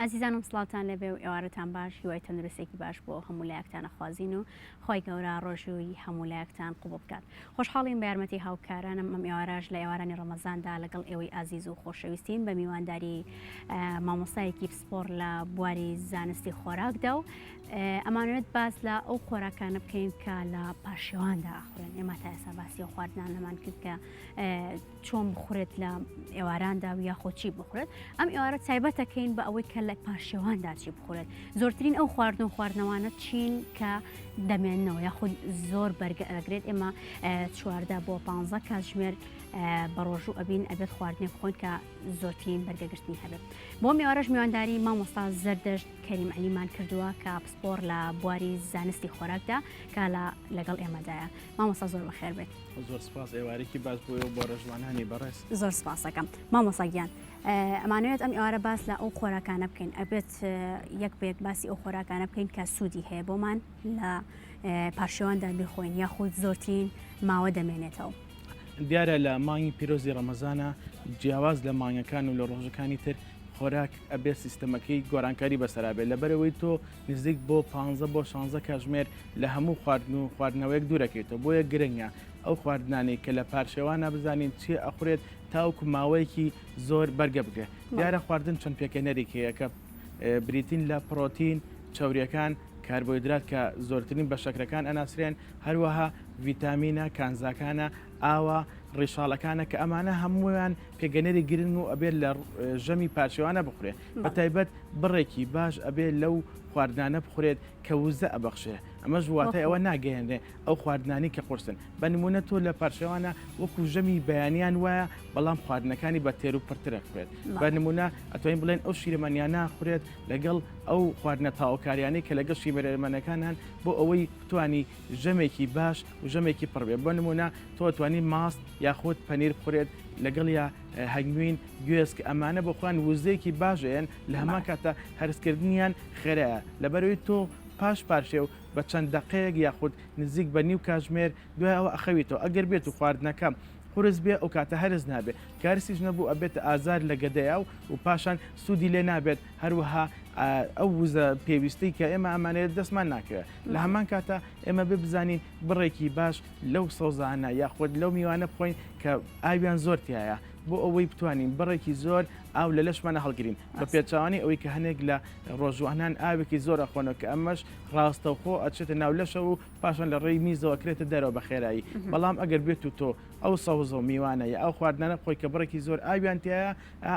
ئازیزانم سڵاوتان لەبێ و ئێوارەتان باش هیوای تەندروستێکی باش بۆ هەموو لایەکتانە خوازین و خۆی گەورە ڕۆژووی هەموو لایەکتان قوبڵ بکات. خۆشحاڵین بە یارمەتی هاوکارانم ئەم ئێوارەش لە ئێوارانی ڕەمەزاندا لەگەڵ ئێوەی ئازیز و خۆشەویستین بە میوانداری مامۆستایەکی پسپۆر لە بواری زانستی خۆراکدا و ئەمانوێت باس لە ئەو خۆراکانە بکەین کە لە پاشێواندا ئەخورێن. ئێمە تا ئێستا باسی خواردنان لەمان کرد کە چۆن بخورێت لە ئێواراندا و یاخۆ چی بخورێت. ئەم ئێوارە تایبەتەکەین بە ئەوەی کە لە پاشێواندا چی بخورێت. زۆرترین ئەو خواردن و خواردنەوانە چین کە دەمێننەوە یاخود زۆر بەرگە ئەگرێت. ئێمە 14 بۆ 15 کاتژمێر بە ڕۆژوو ئەبین ئەبێت خواردنێ بخۆین کە زۆرترین بەرگەگرتنی هەبێت. بۆ میوارەش میوانداری مامۆستا زەردەشت کەریم عەلیمان کردووە کە پسپۆر لە بواری زانستی خۆراکدا کە لەگەڵ ئێمەدایە. مامۆستا زۆر بەخێر بێت. زۆر سپاس ئێوارێکی باش بۆ بۆ ڕۆژوانانی بەڕێز. زۆر سپاسەکەم مامۆستا گیان. ئەمانوێت ئەم ئێوارە باس لە ئەو خۆراکانە بکەین ئەبێت یەک بەیەک باسی ئەو خۆراکانە بکەین کە سوودی هەیە بۆمان لە پاشێواندا بخۆین یاخود زۆرترین ماوە دەمێنێتەوە. دیارە لە مانگی پیرۆزی ڕەمەزانە جیاواز لە مانگەکان و لە ڕۆژەکانی تر خۆراک ئەبێ سیستەمەکەی گۆرانکاری بەسەرابێت لەبەرەوەی تۆ نزیک بۆ 15 بۆ 16 کاتژمێر لە هەموو خواردن و خواردنەوەیەک دوورەکەیتەوە. بۆیە گرنگە ئەو خواردنانەی کە لە پارشێوانە بزانین چی ئەخورێت تاوکو ماوەیەکی زۆر بەرگە بگرێت. دیارە خواردن چەند پێکەنەرێکی هەیە کە بریتین لە پرۆتین، چاوریەکان، کاربۆیدرات کە زۆرترین بە شەکرەکان ئەناسرێن، هەروەها ڤیتامینە، کانزاکانە، ئاوە، ڕێشاڵەکانە کە ئەمانە هەمویان پێگەنەری گرن و ئەبێت لە ژەمی پارچێوانە بخورێت. بە تایبەت بڕێکی باش ئەبێت لەو خواردنانە بخورێت کە وزە ئەبەخشێ. ئەمەش واتای ئەوە ناگەیەنێ ئەو خواردنانی کە قورسن. بە نمونە تۆ لە پارچێوانە وەکو ژەمی بەیانیان وایە بەڵام خواردنەکانی بە تێر و پڕترە بخورێت. بە نمونە ئەتوانین بڵێن ئەو شیرەمەنیانە خورێت لەگەڵ ئەو خواردنە تاوەکاریانەی کە لەگەڵ شیرەمەنیەکانان بۆ ئەوەی توانی ژەمێکی باش و ژەمێکی پڕبێت. بە نمونە تۆ توانی ماست یاخود پەنیر بخورێت لەگەڵ یا هەنگوین گوێز کە ئەمانە بۆ خوان وزەیەکی باشەیەن لە هەمان کاتە هەرسکردنیان خێرایە. لەبەرەوەی تۆ پاش پارشێ و بە چەند دەقەیەک یاخود نزیک بە نیو کاتژمێر دوای ئەوە ئەخەویتەوە. ئەگەر بێت و خواردنەکەم قورس بێ ئەو کاتە هەرز نابێت کارسیش نەبوو ئەبێتە ئازار لە گەدەیە و پاشان سوودی لێ نابێت. هەروەها ئەو وزە پێویستی کە ئێمە ئەمانەیە دەستمان ناکەوێت. لە هەمان کاتە ئێمە ببزانین بڕێکی باش لەو سەوزانە یاخود لەو میوانە بخۆین کە ئاویان زۆرتیایە بۆ ئەوەی بتوانین بڕێکی زۆر ئاو لە لەشمانە هەڵگرین بە پێچوانی ئەوەی کە هەنێک لە ڕۆژوانان ئاوێکی زۆر ئەخۆنەوە کە ئەمەش ڕاستەوخۆ ئەچێتە ناو لەشە و پاشان لە ڕێی میزەوە کرێتە دەرەوە بە خێرایی. بەڵام ئەگەر بێت و تۆ ئەو سەوزە و میوانەیە ئەو خواردنانە خۆی کە بڕێکی زۆر ئاویان تایە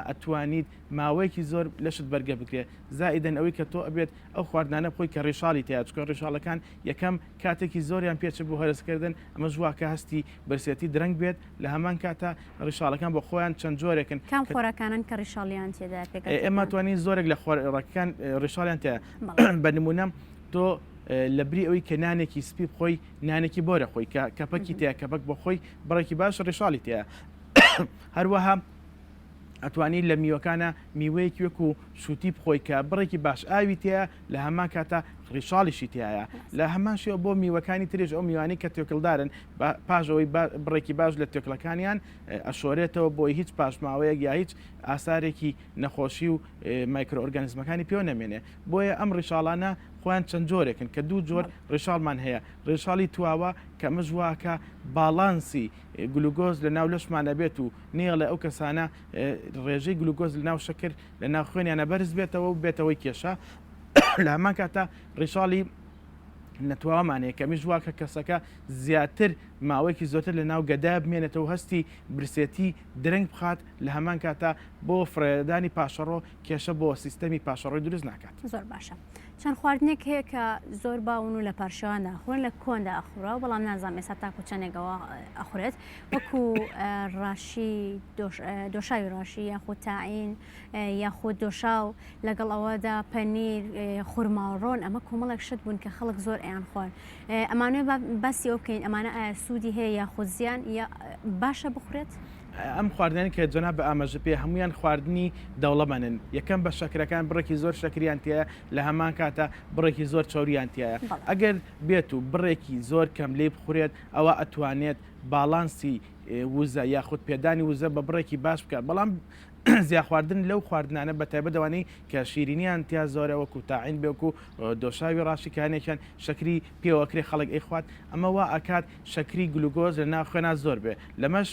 ئەتوانیت ماوەیەکی زۆر لەشت بەرگە بکرێت. زائیدەن ئەوەی کە تۆ ئەبێت ئەو خواردنانە بخۆی کە ڕێشاڵی تایە چکە ڕێشاڵەکان یەکەم کاتێکی زۆریان پێچ بۆ هەرسکردن ئەمە ژواکە هەستی برسێتی درەنگ بێت. لە هەمان کاتە ڕێشاڵەکان بۆ خۆیان چەند جۆرێکن کام خۆراکانن کە ڕێشاڵیان تێدا ئێمە توانین زۆرێک لە خۆراکەکان ڕێشاڵیان تایە. بە نمونە تۆ لە بری ئەوەی کە نانێکی سپی بخۆی نانێکی بۆرە خۆی کە کەپەکی تەیە کەپەک بۆ خۆی بڕێکی باش ڕێشاڵی تەیە. هەروەها ئەتوانین لە میوەکانە میوەیەکی وەکو شووتی بخۆی کە بڕێکی باش ئاوی تەیە لە هەمان کاتە ڕێشاڵیشی تایە. لە هەمان شێوە بۆ میوەکانی ترێژ ئەو میوانی کە تێکەڵدارن پاژەوەی بڕێکی باش لە تێکڵەکانیان ئەشۆرێتەوە بۆی هیچ پاشماوەیەک یا هیچ ئاسارێکی نەخۆشی و مایکرۆئۆرگانیزمەکانی پێوە نەمێنێ. بۆیە ئەم ڕێشاڵانە خۆیان چەند جۆرێکن کە دوو جۆر ڕێشاڵمان هەیە. ڕێشاڵی تواوە کە مژواکە باڵانسی گلوگۆز لە ناو لەشمانە بێت و نێڵە ئەو کەسانە ڕێژەی گلوگۆز لە ناو شەکر لە ناو خوێنیانە بەرز بێتەوە و بێتەوەی کێشە. لە هەمان کاتە ڕێشاڵی نەتوامانەیە کە میژواکە کەسەکە زیاتر ماوەیەکی زۆرتر لە ناو گەدا بمێنێتەوە هەستی برسێتی درەنگ بخات. لە هەمان کاتە بۆ فرێدانی پاشەڕۆ کێشە بۆ سیستەمی پاشەڕۆی دروست ناکات. زۆر باشە. چەند خواردنێک هەیە کە زۆر باون و لە پارشەواندا ئەخورێن لە کۆندا ئەخورا و بەڵام نازانم ئێستا تاکو چەندێکەوە ئەخورێت وەکو ڕاشی دۆشاوی ڕاشی یاخود تاعین یاخود دۆشاو لەگەڵ ئەوەدا پەنیر خورماڕۆن ئەمە کۆمەڵێک شت بوون کە خەڵک زۆر ئەیان خوارد. ئەمانوێ باسی ئەو بکەین ئەمانە ئایا سوودی هەیە یاخود زیان یا باشە بخورێت؟ ئەم خواردنانی کە جۆنا بە ئاماژە پێ هەمویان خواردنی دەوڵەمەنن. یەکەم بە شەکرەکان بڕێکی زۆر شەکریان تایە لە هەمان کاتە بڕێکی زۆر چاوریان تایە. ئەگەر بێت و بڕێکی زۆر کەم لێ بخورێت ئەوە ئەتوانێت باڵانسی وزە یاخود پێدانی وزە بە بڕێکی باش بکات. بەڵام زیاد خواردن لەو خواردنانە بە تایبەت دەوانەی کە شیرینیان تیا زۆرە وەکو تاعین بێکو دۆشاوی ڕاشیکانێکیان شەکری پێوەکرێ خەڵک ئەیخوات ئەمەوە ئاکات شەکری گلوگۆز لە ناو خوێنە زۆر بێ لەمەش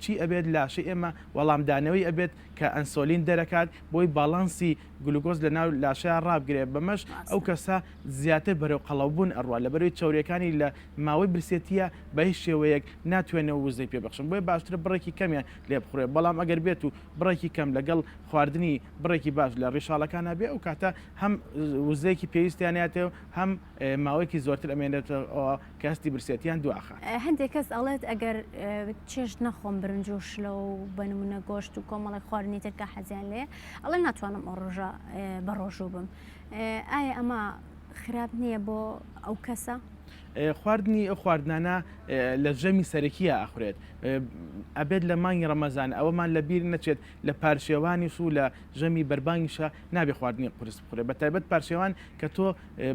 چی ئەبێت لاشی ئێمە وەڵامدانەوەی ئەبێت کە ئەنسۆلین دەرەکات بۆی باڵانسی گلوگۆز لە ناو لاشەیە ڕابگرێت بەمەش ئەو کەسە زیاتر بەرەو قەڵەوبوون ئەڕوا لە بەروی چاوریەکانی لە ماوەی برسێتیە بە هیچ شێوەیەک ناتوێنەوە وزەی پێبخشن بۆی باشترە بڕێکی کەمیان لێ بخورێت بەڵام ئەگەر بێت و بڕێکی کەم لەگەڵ خواردنی بڕێکی باش لە ڕێشاڵەکانە بێ ئەو کاتە هەم وزەیەکی پێویستیانێتەوە هەم ماوەیەکی زۆرتر ئەمێنێتەوە کەستی برسێتیان دواخات هەندێک کەس ئەڵێت ئەگەر چێشت نەخۆم برنج و شلە و بەنمونە گۆشت و کۆمەڵی خواردنی تر کە حەزیان لێ ئەڵێ ناتوانم ئەو ڕۆژە بە ڕۆژوو بم ئایا ئەمە خراپ نییە بۆ ئەو کەسە؟ خواردنی ئەو خواردنانە لە ژەمی سەرەکیە ئاخورێت ئەبێت لە مانگی ڕەمەزان ئەوەمان لە بیر نەچێت لە پارشێوانیش و لە ژەمی بەربانگیشە نابێ خواردنی قورس بخورێت بە تایبەت پارشێوان کە تۆ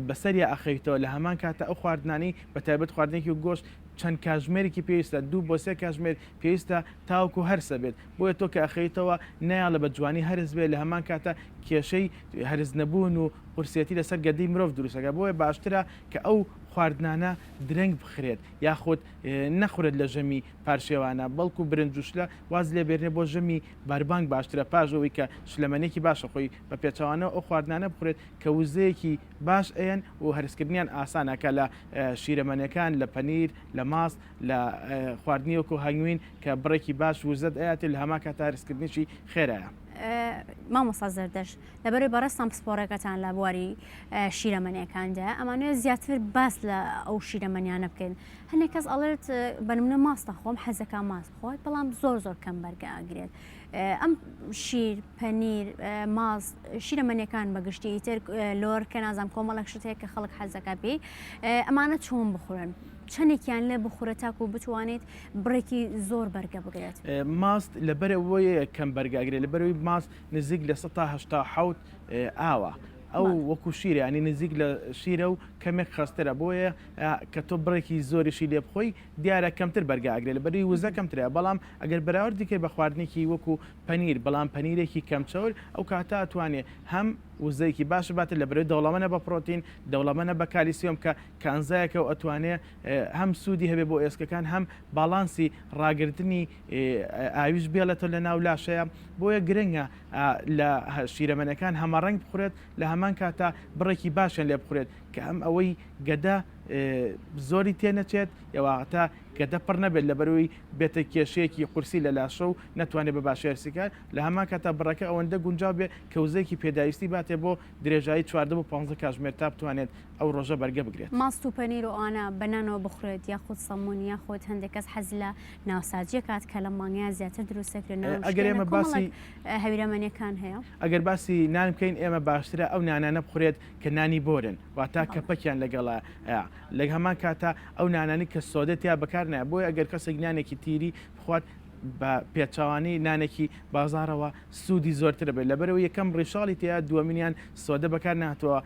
بەسەریە ئەخەیتەوە لە هەمان کاتە ئەو خواردنانی بە تایبەت خواردنێکی و گۆشت چەند کاژمێرێکی پێویستە 2 بۆ 3 کاژمێر پێویستە تاوکو هەرسە بێت بۆیە تۆ کە ئەخەیتەوە نایڵە بە جوانی هەرز بێت لە هەمان کاتە کێشەی هەرز نەبوون و قورسێتی لەسەر گەدەی مرۆڤ دروستەکە بۆیە باشترە کە ئەو خواردنانە درەنگ بخرێت یاخود نەخورێت لە ژەمی پارشێوانە بەڵکو برنج و شلە واز لێ بێنێ بۆ ژەمی باربانگ باشترە پاژەوەی کە شلەمەنێکی باشە خۆی بە پێچەوانە ئەو خواردنانە بخورێت کە وزەیەکی باش ئەیەن و هەرسکردنیان ئاسانەکە لە شیرەمەنەکان لە پەنیر لە ماست لە خواردنی وەکو هەنگوین کە بڕێکی باش وزەت ئاەتی لە هەما کاتا هەرسکردنیشی خێرایە. مامۆستا زەردەش لەبەرەوەی بەڕێستان پسپۆڕەکەتان لە بواری شیرەمەنیەکاندا ئەمانوێت زیاتر باس لە ئەو شیرەمەنیانە بکەین هەندێک کەس ئەڵێت بەنمونە ماستە خۆم حەزەکە ماست خۆت بەڵام زۆر کەم بەرگە ئاگرێت ئەم شیر پەنیر ماست شیرەمەنیەکان بەگشتی تر لۆر کە نازام کۆمەڵک شتەیە کە خەڵک حەزەکە بێ ئەمانە چۆن بخورن چەندێکیان لێ بخورە تاکو بتوانێت بڕێکی زۆر بەرگە بگرێت ماست لەبەرەوەیە کەم بەرگاگرێت لەبەرەوەی ماست نزیک لە 1970 ئاوە ئەو وەکو شیرە ینی نزیک لە شیرە و کەمێک خسترە بۆیە کە تۆ بڕێکی زۆریشی لێ بخۆی دیارە کەمتر بەرگاگرێت لەبەری وزە کەمترە بەڵام ئەگەر بەراوردیکە بە خواردنێکی وەکو پەنیر بەڵام پەنیرێکی کەمچەور ئەو کاتە ئەتوانێت هەم وزەیەکی باش باتە لە بەرەوەی دەوڵەمەنە بە پرۆتین دەوڵەمەنە بە کالیسیۆم کە کانزایەکە و ئەتوانێت هەم سوودی هەبێ بۆ ئێسکەکان هەم باڵانسی ڕاگررتنی ئاویش بێڵێتەوە لە ناو لاشەیە بۆیە گرنگە لە شیرەمەنەکان هەمەڕەنگ بخورێت لە هەمان کاتە بڕێکی باشیان لێ بخورێت کە ئەم ئەوەی گەدە زۆری تێنەچێت یاواتە گەدە پڕ نەبێت لە بەروی بێتە کێشەیەکی قورسی لە لاشە و نەتوانێت بە باشێرسیکار لە هەمان کاتە بڕەکە ئەوەندە گونجاو بێ کەوزەیەکی پێداویستی باتێ بۆ درێژایی 14 بۆ 15 کاتژمێر تا بتوانێت ئەو ڕۆژە بەرگە بگرێت ماست و پەنیر و ئانە بەنانەوە بخورێت یاخود سەمون یاخود هەندێک کەس حەز لە ناوساجیە کات کە لە مانگیان زیاتر دروستەکرێنەوە ئەگەر ئێمە باسی هەویرەمەنیەکان هەیە ئەگەر باسی نان بکەین ئێمە باشترە ئەو نانانە بخورێت کە نانی بۆرن واتە کەپەکیان لەگەڵە لە هەمان کاتە ئەو نانانی کە سۆدەتیا بەکار نایە بۆی ئەگەر کەسێک نانێکی تیری بخوات بە پێچوانی نانێکی بازارەوە سوودی زۆرتر بێت لەبەرەوە یەکەم ڕێشاڵی تیا دووەمینیان سۆدە بەکار نهاتووە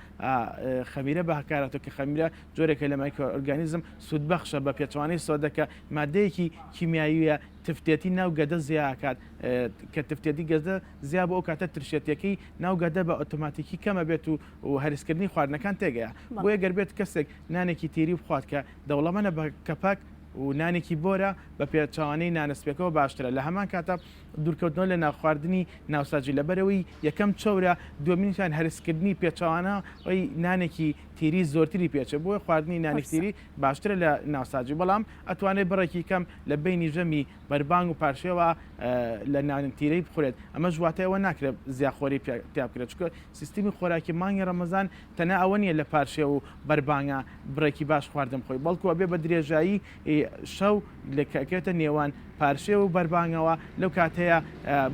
خەمیرە بەهکارێتەوە کە خەمیرە جۆرێکە لە مایکرۆئۆرگانیزم سوودبەخشە بە پێچوانی سۆدەکە مادەیەکی کیمیاویە تفتێتی ناو گەدە زیاکات کە تفتێتی گەزە زیاد بۆ ئەو کاتە ترشێتەکەی ناو گەدە بە ئۆتۆماتیکی کەمە بێت و هەرسکردنی خواردنەکان تێگەیە بۆیە گەربێت کەسێک نانێکی تیری بخوات کە دەوڵەمەنە بە کەپاک و نانێکی بۆرە بە پێچوانەی نانسپێکەوە باشترە لە هەمان کاتە دوورکەوتنەوە لە ناوخواردنی ناوساجی لەبەرەوەی یەکەم چۆرە دومینیان هەرسکردنی پێچوانە ئەوی نانێکی تیری زۆرتری پێچە بۆی خواردنی نانێکتیری باشترە لە ناوساجی بەڵام ئەتوانێت بڕێکی کەم لە بینی ژەمی بەربانگ و پارشێوە لە نانتیرەی بخورێت ئەمە ژواتەوە ناکرێت زیاخۆری پیابکرێت چکە سیستمی خۆراکی مانگی ڕەمەزان تەنە ئەوە نیە لە پارشێ و بەربانگە بڕێکی باش خواردن خۆی بەڵکو ئەبێ بە درێژایی شەو لەکەکێتە نێوان پارشێ و بەربانگەوە لەو کاتەیە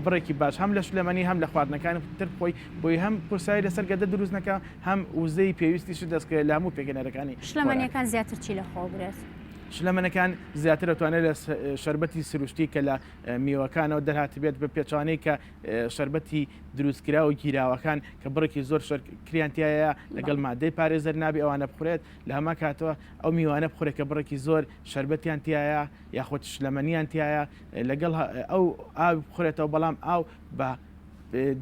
بڕێکی باش هەم لە شلەمەنی هەم لە خواردنەکان تر خۆی بۆی هەم پرسایی لەسەر گەدە دروست نەکە هەم وزەی پێویستیش دەستکرێت لە هەموو پێگەنەرەکانی شلەمەنیەکان زیاتر چی لە خۆ بگرێت شلەمەنەکان زیاتر دەتوانێت لە شەربەتی سروشتی کە لە میوەکانەوە دەرهات بێت بە پێچوانەی کە شەربەتی دروستکرا و گیراوەکان کە بڕێکی زۆر کریانتیایە لەگەڵ مادەی پارێزەر نابی ئەوانە بخورێت لە هەما کاتەوە ئەو میوانە بخورێت کە بڕێکی زۆر شەربەتیان تایە یاخۆت شلەمەنیان تایە لەگەڵ ئەو ئاو بخورێتەوە بەڵام ئاو بە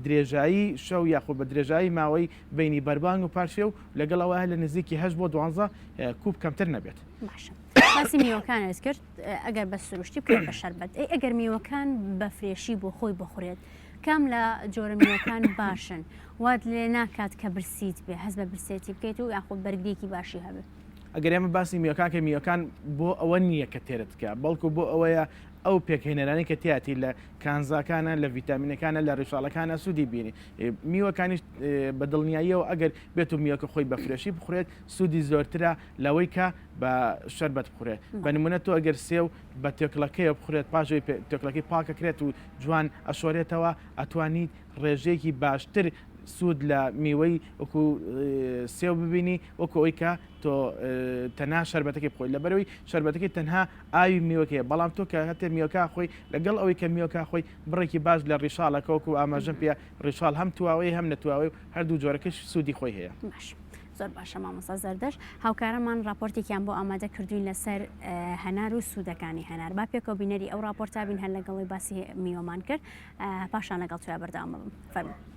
درێژایی شەو یاخۆ بە درێژایی ماوەی بینی بەربانگ و پاشێ و لەگەڵ ئەوە لە نزیکی 8 بۆ 12 کوب کەمتر نەبێت. باسی میوەکانت کرد ئەگەر بە سروشتی بکرێت بە شەربەت ئەگەر میوەکان بە فرێشی بۆ خۆی بخورێت کام لە جۆرە میوەکان باشن وات لێ ناکات کە برسیت بێ هەز بە برسێتی بکەیت و یاخۆ بەرگێکی باشی هەبێت. ئەگەر ئێمە باسی میوەکان کە میوەکان بۆ ئەوە نییە کە تێرت بکە بەڵکو بۆ ئەوەیە ئەو پێکهێنەرانی کە تیاتی لە کانزاکانە لە ڤیتامینەکانە لە ڕێژاڵەکانە سوودی بینی میوەکانیش بە دڵنیاییەوە ئەگەر بێت و میوەکە خۆی بە فرێشی بخورێت سوودی زۆرترە لەوەی کە بە شەربەت بخورێت بە نمونە تۆ ئەگەر سێو بە تێکڵەکەیە بخورێت پاشەوەی تێکڵەکەی پاکەکرێت و جوان ئەشۆرێتەوە ئەتوانیت ڕێژەیەکی باشتر سوود لە میوەی وەکو سێو ببینی وەکو ئەوی کە تۆ تەنها شەربەتەکەی بخۆی لەبەرەوەی شەربەتەکەی تەنها ئاوی میوەکەیە بەڵام تۆ کە هەتێ میوەکە خۆی لەگەڵ ئەوەی کە میوەکە خۆی بڕێکی باش لە ڕیشاڵەکە وەکو ئاماژەم پێ ڕیشاڵ هەم تواوەی هەم نەتواوی و هەردوو جۆرەکەش سوودی خۆی هەیە. زۆر باشە مامۆستا زەردەش هاوکارەمان راپۆرتێکیان بۆ ئامادە کردوین لەسەر هەنار و سوودەکانی هەنار با پێکەوە بینەری ئەو راپۆرتا بین هەر لەگەڵی باسی میوەمان کرد پاشان لەگەڵ تویا بەردەوام بم فەرموو.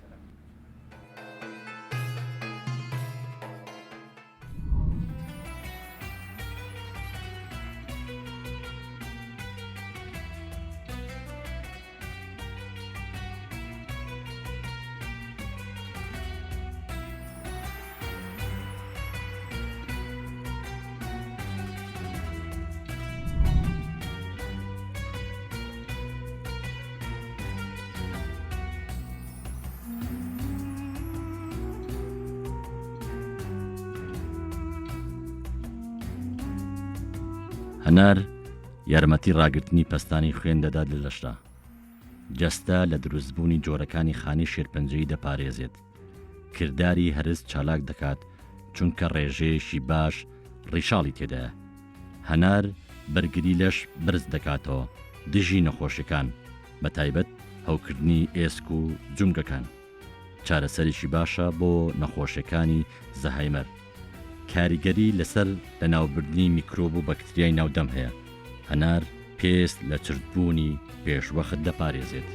هەنار یارمەتی ڕاگررتنی پەستانی خوێن دەدات لە لەشدا جەستە لە دروستبوونی جۆرەکانی خانی شێرپەنجەی دەپارێزێت کردداری هەرس چالاک دەکات چونکە ڕێژەیەشی باش ڕیشاڵی تێدایە هەنار بەرگری لەش برز دەکاتەوە دژی نەخۆشیەکان بە تایبەت هەوکردنی ئێسک و جونگەکان چارەسەرێکی باشە بۆ نەخۆشیەکانی زەهایمەر کاریگەری لەسەر لە ناوبردنی میکرۆب و بەکتریای ناودەم هەیە هەنار پێست لە چرتبوونی پێشوەخت دەپارێزێت.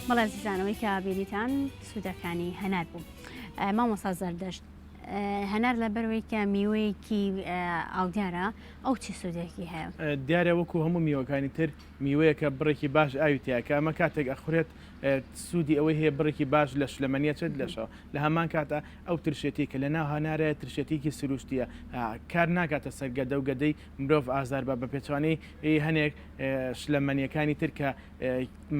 بەڵێ زیزانەوەی کە بێریتان سوودەکانی هەنار بوو مامۆستا زەردەشت هەنار لە بەرەوەی کە میوەیەکی ئاودیارە ئەو چی سوودێکی هەیە دیارە وەکو هەموو میوەکانی تر میوەیەکە بڕێکی باش ئاوی تیاکە ئەمە کاتێک ئەخورێت سوودی ئەوەی هەیە بڕێکی باش لە شلەمەنیە چێت لەشەوە لە هەمان کاتە ئەو ترشێتی کە لە ناو هەنارە ترشێتێکی سروشتیە کار ناکاتە سەرگەدە و گەدەی مرۆڤ ئازار بە بە پێچوانەی هەنێک شلەمەنیەکانی تر کە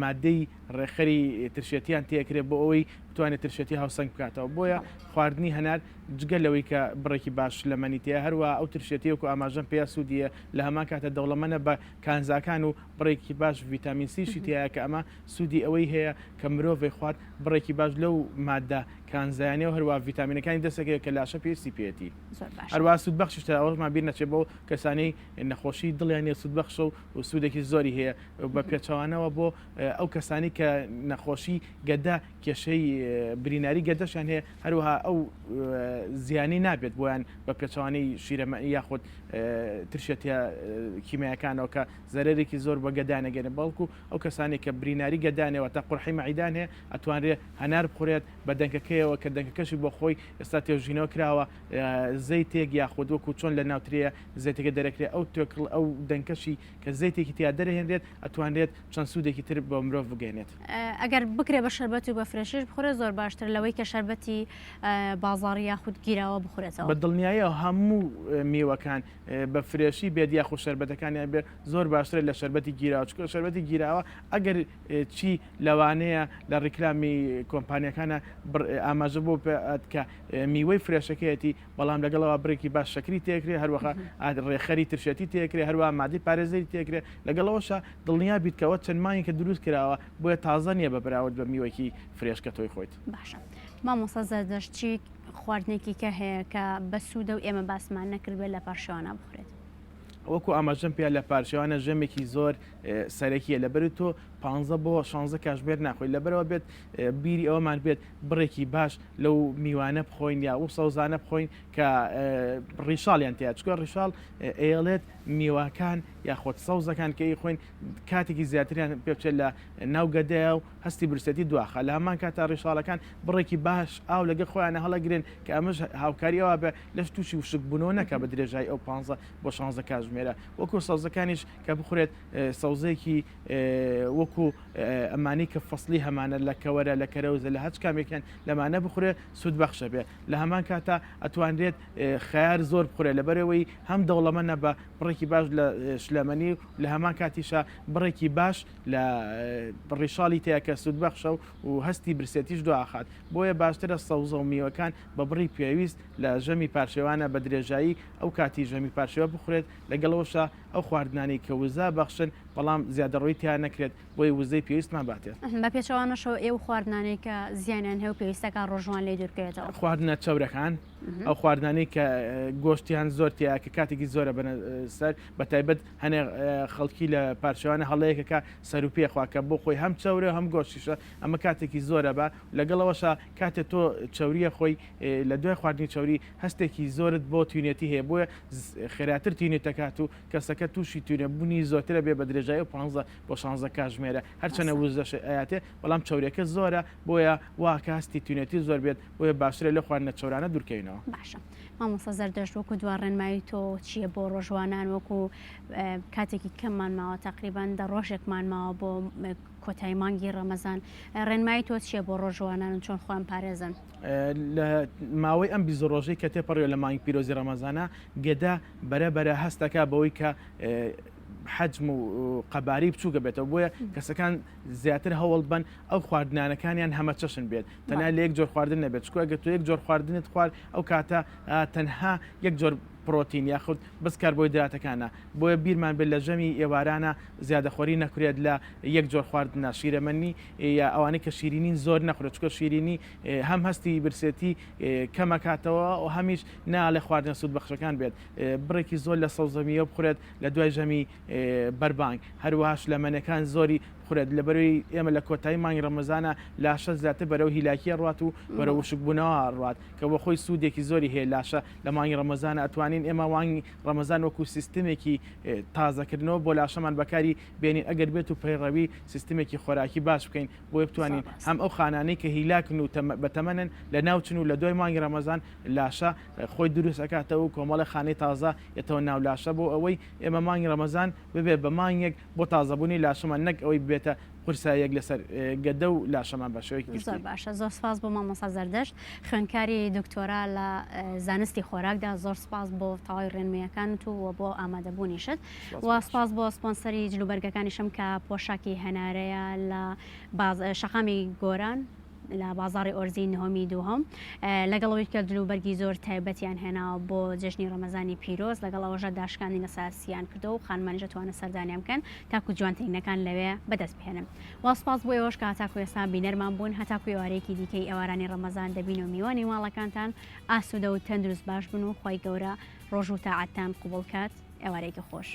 مادەی ڕێخەری ترشێتیان تێکرێت بۆ ئەوەی بتوانێت ترشێتی هاوسەنگ بکاتەوە بۆیە خواردنی هەنار جگە لەوەی کە بڕێکی باش لەمەنی تەیە هەروە ئەو ترشێتی وەکو ئاماژەم پێیا سوودیە لە هەمان کاتە دەوڵەمەنە بە کانزاکان و بڕێکی باش ڤیتامین سیشی تایە کە ئەمە سوودی ئەوەی هەیە کە مرۆڤی خوارد بڕێکی باش لەو مادە کانزایانێ و هەروە ڤیتامینەکانی دەستەکەی کە لاشە پێویستی پێێتی هەروە سوودبەخشیشتە ئەوەمان بیر نەچێت بۆ کەسانەی نەخۆشی دڵیانە سوودبەخشە و سوودێکی زۆری هەیە بە پێچەوانەوە بۆ ئەو کەسانی کە نەخۆشی گەدا کێشەی بریناری گەدەشان هەیە هەروەها ئەو زیانی نابێت بۆیان بە پێچەوانەی شیرەمە یاخود ترشێتە کیمیاکانەوە کە زەرێکی زۆر بە گەدانەگەنە بەڵکو ئەو کەسانی کە بریناری گەدانەوە تا قورحی مەعیدان هەیە ئەتوانرێت هەنار بخورێت بە دەنگەکەیەوە کە دەنگەکەشی بۆ خۆی ئێستا تێژینەوە کراوە زەیتێک یاخود وەکو چۆن لە ناوترەیە زەیتەکە دەرەکرێت ئەو تۆکڵ ئەو دەنگەشی کە زەیتێکی تیا دەرهێنرێت ئەتوانرێت چەند سوودێکی تر بۆ مرۆڤ بگەێنێت ئەگەر بکرێ بە شەربەت و بە فرێشش بخورێت زۆر باشتر لەوەی کە شەربەتی بازاڕی یاخود گیراوە بخورێتەوە بە دڵنیاییەوە هەموو میوەکان بە فرێشی بێت یاخو شەربەتەکانیان بێت زۆر باشترە لە شەربەتی گیراوە چکە شەربەتی گیراوە ئەگەر چی لەوانەیە لە ڕیکلامی کۆمپانیەکانە ئاماژە بۆ کە میوەی فرێشەکەیەتی بەڵام لەگەڵەوە بڕێکی باش شەکری تێکرێ هەروەخە ڕێخەری ترشێتی تێکرێ هەروە مادەی پارێزەری تێکرێ لەگەڵەوەشە دڵنیا بیتکەوە چەند مانگی کە دروست کراوە بۆیە تازە نییە بە بەراورد بە میوەکی فرێشکە تۆی خۆیت. باشە مامۆستا زەردەشتی خواردنێکی کە هەیە کە بە سوودە و ئێمە باسمان نەکرد بێت لە پارشەوانە بخورێت. وەکو ئاماژەم پێ لە پارچەوانە ژەمێکی زۆر سەرەکیە لەبەر تۆ 15 بۆ 16 کاتژمێر ناخۆی لەبەرەوە بێت بیری ئەوەمان بێت بڕێکی باش لەو میوانە بخۆین یا و سەوزانە بخۆین کە ڕیشاڵیان تیا چکۆ ڕیشاڵ ئێڵێت میوەکان یاخۆت سەوزەکان کەی خۆین کاتێکی زیاتریان پێ بچێت لە ناو گەدەیە و هەستی برسەتی دواخە لە هەمان کاتە ڕیشاڵەکان بڕێکی باش ئاو لەگە خۆیانە هەڵەگرن کە ئەمەش هاوکاریەوە بە لەش تووشی وشک بوونەوە نەکە بە درێژای ئەو 15 بۆ 16 کاتژمێرە وەکو سەوزەکانیش کە بخورێت سەوزەیەکی وەکو ئەمانی کە فەصلی هەمانە لە کەوەرە لە کەرەوزە لە هەچ کامێکیان لەمانە بخورێ سوود بەخشە بێ لە هەمان کاتە ئەتوانرێت خیار زۆر بخورێت لەبەرەوەی هەم دەوڵەمەندە بە بڕێکی باش لە شلەمەنی لە هەمان کاتیشە بڕێکی باش لە ڕیشاڵی تەیە کە سوود بەخشە و هەستی برسێتیش دواخات بۆیە باشترە سەوزە و میوەکان بە بڕی پێویست لە ژەمی پارشێوانە بە درێژایی ئەو کاتی ژەمی پارشێوە بخورێت لەگەڵەوەشە ئەو خواردنانی کە وزا بەخشن بەڵام زیادەڕۆی تیان نەکرێت بۆی وزەی پێویستمان باتێت بە پێچەوانەشەوە ئێوە خواردنانی کە زیانیان هەیە و پێویستەکە ڕۆژوان لێ دوورکەوێتەوە خواردنە چاورەکان ئەو خواردنانی کە گۆشتیان زۆر تیا کە کاتێکی زۆرە بنە سەر بە تایبەت هەنێ خەڵکی لە پارچەوانە هەڵەیەکەکە سەروپێ خواکە بۆ خۆی هەم چاورە هەم گۆشتیشە ئەمە کاتێکی زۆرە بە لەگەڵەوەشە کاتێک تۆ چاوریە خۆی لە دوای خواردنی چاوری هەستێکی زۆرت بۆ توینێتی هەیە بۆیە خێراتر تینێتەکات و کەسەکە تووشی توینەبوونی زۆرترە بێ بە درێژایی و 15 بۆ 16 کاتژمێرە هەرچەنە وزەش ئاەتێ بەڵام چاورەکە زۆرە بۆیە واکە هەستی توینێتی زۆر بێت بۆیە باشترە لە خواردنە چاورانە دوورکەینەوە. باشە مامۆستا زەردەشت وەکو دوا ڕێنمایی تۆ چییە بۆ ڕۆژوانان وەکو کاتێکی کەممان ماوە تقریبان دە ڕۆژێکمان ماوە بۆ کۆتایی مانگی ڕەمەزان ڕێنمایی تۆ چییە بۆ ڕۆژوانان و چۆن خۆیان پارێزن لە ماوەی ئەم 20 ڕۆژەی کە تێپەڕێ لە مانگی پیرۆزی ڕەمەزانە گەدا بەرەبەرە هەستەکە بەوەی کە حجم و قەباری بچووکە بێتەوە بۆیە کەسەکان زیاتر هەوڵ بن ئەو خواردنانەکانیان هەمە چەشن بێت تەنها لە یەک جۆر خواردن نەبێت چکۆ ئەگەر تۆ یەک جۆر خواردنت خوارد ئەو کاتە تەنها یەک جۆر پرۆتین یاخود بسکار بۆی دراتەکانە بۆیە بیرمان بێت لە ژەمی ئێوارانە زیادەخۆری نەکرێت لە یەک جۆر خواردنە شیرەمەنی یا ئەوانەی کە شیرینین زۆر نەخورێت چکۆ شیرینی هەم هەستی برسێتی کەمەکاتەوە و هەمیش ناڵێ خواردنە سوود بەخشەکان بێت بڕێکی زۆر لە سەوزەمیە بخورێت لە دوای ژەمی بەربانگ هەروەهاش لەمەنەکان زۆری بخورێت لەبەرەوەی ئێمە لە کۆتایی مانگی ڕەمەزانە لاشە زیاتر بەرەو هیلاکیە ڕات و بەرە وشکبوونەوە ڕات کە بۆ خۆی سوودێکی زۆری هەیە لاشە لە مانگی ڕەمەزانە ئەتوانین ئێمە وانگی ڕەمەزان وەکو سیستمێکی تازەکردنەوە بۆ لاشەمان بەکاری بێنین ئەگەر بێت و پەیڕەوی سیستمێکی خۆراکی باش بکەین بۆ بتوانین هەم ئەو خانانەی کە هیلاکن و بەتەمەنن لە ناوچن و لە دوای مانگی ڕەمەزان لاشە خۆی دروست ئەکاتەوە و کۆمەڵە خانەی تازە یەتەوە ناو لاشە بۆ ئەوەی ئێمە مانگی ڕەمەزان ببێت بە مانگێک بۆ تازەبوونی لاشەمان نەک ئەوەی بێتە قورسایەک لەسەر گەدە و لاشەمان بە شێوەیەکی زۆر باشە زۆر سپاس بۆ مامۆستا زەردەشت خوێندکاری دکتۆرا لە زانستی خۆراکدا زۆر سپاس بۆ تەواوی ڕێنماییەکانت و بۆ ئامادەبوونیشت و سپاس بۆ سپۆنسەری جلوبەرگەکانیشم کە پۆشاکی هەنارەیە لە شەقامی گۆران لە بازاڕی ئۆرزی نهۆمی دووهەم لەگەڵەوەی کە جلوبەرگی زۆر تایبەتیان هێناوە بۆ جژنی ڕەمەزانی پیرۆز لەگەڵ ئەوەژە داشکانی نەساسیان کردو و خانمانیژە توانە سەردانیان بکەن تاکو جوانترینەکان لەوێ بەدەست بهێنن وا سپاس بۆ ئێوەش کە هەتاکو ئێستا بینەرمان بوون هەتاکو ئێوارەیەکی دیکەی ئێوارانی ڕەمەزان دەبین و میوانی ماڵەکانتان ئاسوودە و تەندروست باش بن و خۆی گەورە ڕۆژ و تاعەتتان قوبڵ کات ئێوارەیەکی خۆش.